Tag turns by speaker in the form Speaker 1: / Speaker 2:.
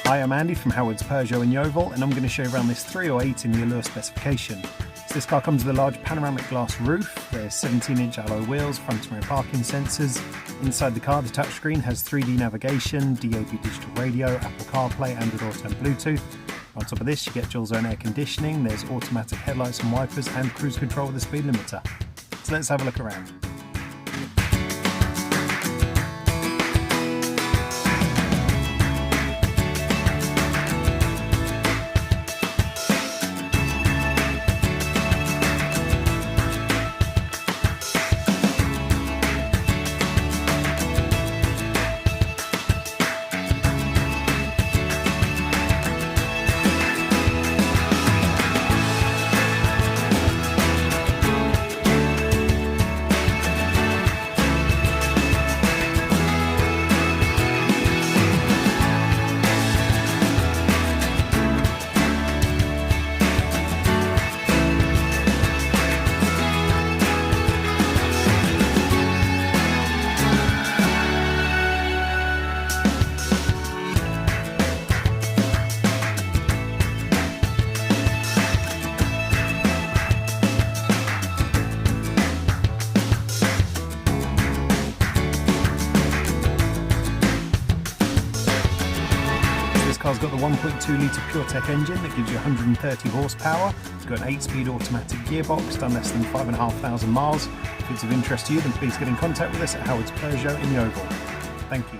Speaker 1: Hi, I'm Andy from Howard's Peugeot in Yeovil, and I'm going to show you around this 308 in the Allure specification. So this car comes with a large panoramic glass roof, there's 17-inch alloy wheels, front and rear parking sensors. Inside the car, the touchscreen has 3D navigation, DAB digital radio, Apple CarPlay, Android Auto and Bluetooth. On top of this, you get dual zone air conditioning, there's automatic headlights and wipers, and cruise control with the speed limiter. So let's have a look around. This car's got the 1.2 litre PureTech engine that gives you 130 horsepower. It's got an 8-speed automatic gearbox, done less than 5,500 miles. If it's of interest to you, then please get in contact with us at Howard's Peugeot in Yeovil. Thank you.